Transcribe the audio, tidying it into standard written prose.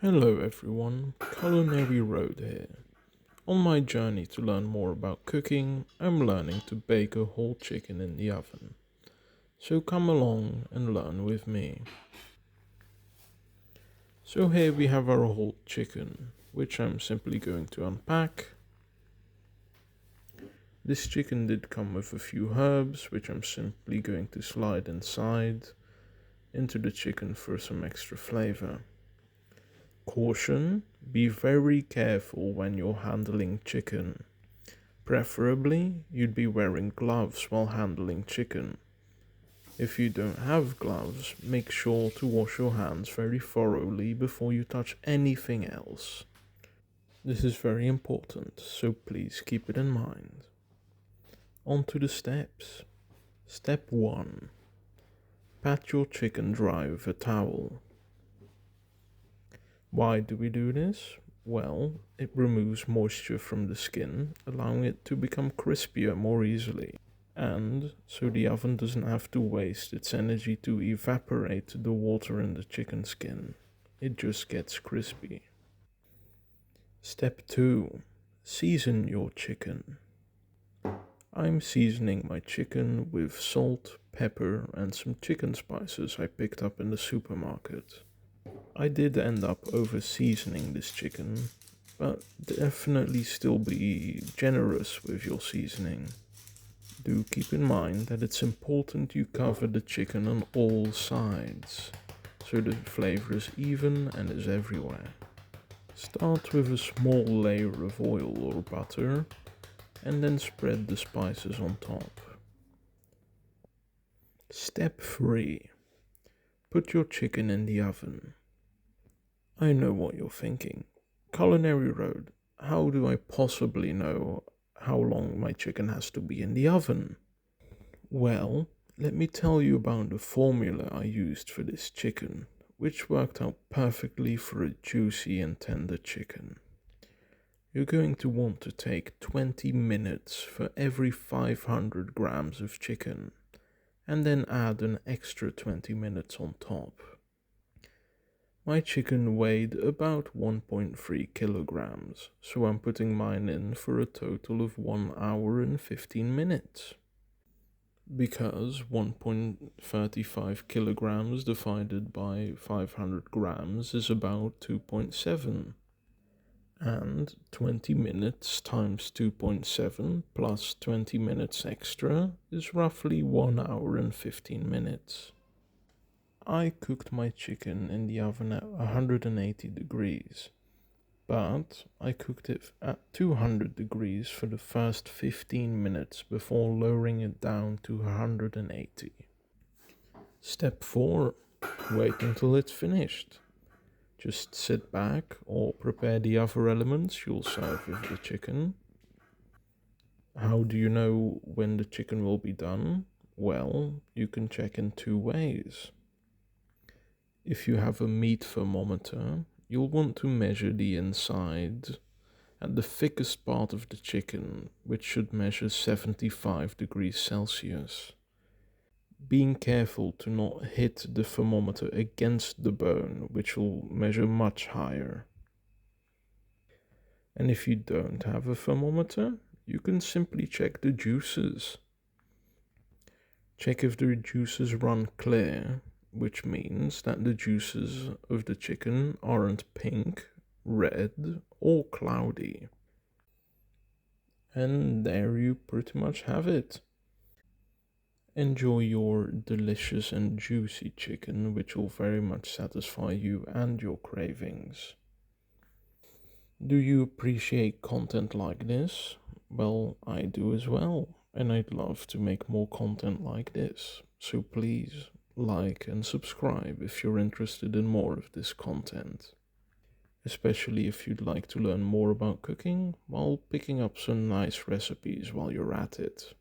Hello everyone, Culinary Road here. On my journey to learn more about cooking, I'm learning to bake a whole chicken in the oven. So come along and learn with me. So here we have our whole chicken, which I'm simply going to unpack. This chicken did come with a few herbs, which I'm simply going to slide inside into the chicken for some extra flavor. Caution, be very careful when you're handling chicken. Preferably, you'd be wearing gloves while handling chicken. If you don't have gloves, make sure to wash your hands very thoroughly before you touch anything else. This is very important, so please keep it in mind. On to the steps. Step 1. Pat your chicken dry with a towel. Why do we do this? Well, it removes moisture from the skin, allowing it to become crispier more easily. And so the oven doesn't have to waste its energy to evaporate the water in the chicken skin. It just gets crispy. Step 2. Season your chicken. I'm seasoning my chicken with salt, pepper, and some chicken spices I picked up in the supermarket. I did end up over seasoning this chicken, but definitely still be generous with your seasoning. Do keep in mind that it's important you cover the chicken on all sides, so the flavor is even and is everywhere. Start with a small layer of oil or butter, and then spread the spices on top. Step 3. Put your chicken in the oven. I know what you're thinking. Culinary Road, how do I possibly know how long my chicken has to be in the oven? Well, let me tell you about the formula I used for this chicken, which worked out perfectly for a juicy and tender chicken. You're going to want to take 20 minutes for every 500 grams of chicken, and then add an extra 20 minutes on top. My chicken weighed about 1.3 kilograms, so I'm putting mine in for a total of 1 hour and 15 minutes. Because 1.35 kilograms divided by 500 grams is about 2.7. And 20 minutes times 2.7 plus 20 minutes extra is roughly 1 hour and 15 minutes. I cooked my chicken in the oven at 180 degrees, but I cooked it at 200 degrees for the first 15 minutes before lowering it down to 180. Step 4. Wait until it's finished. Just sit back or prepare the other elements you'll serve with the chicken. How do you know when the chicken will be done? Well, you can check in two ways. If you have a meat thermometer, you'll want to measure the inside at the thickest part of the chicken, which should measure 75 degrees Celsius. Being careful to not hit the thermometer against the bone, which will measure much higher. And if you don't have a thermometer, you can simply check the juices. Check if the juices run clear, which means that the juices of the chicken aren't pink, red, or cloudy. And there you pretty much have it. Enjoy your delicious and juicy chicken, which will very much satisfy you and your cravings. Do you appreciate content like this? Well, I do as well, and I'd love to make more content like this. So please like and subscribe if you're interested in more of this content. Especially if you'd like to learn more about cooking while picking up some nice recipes while you're at it.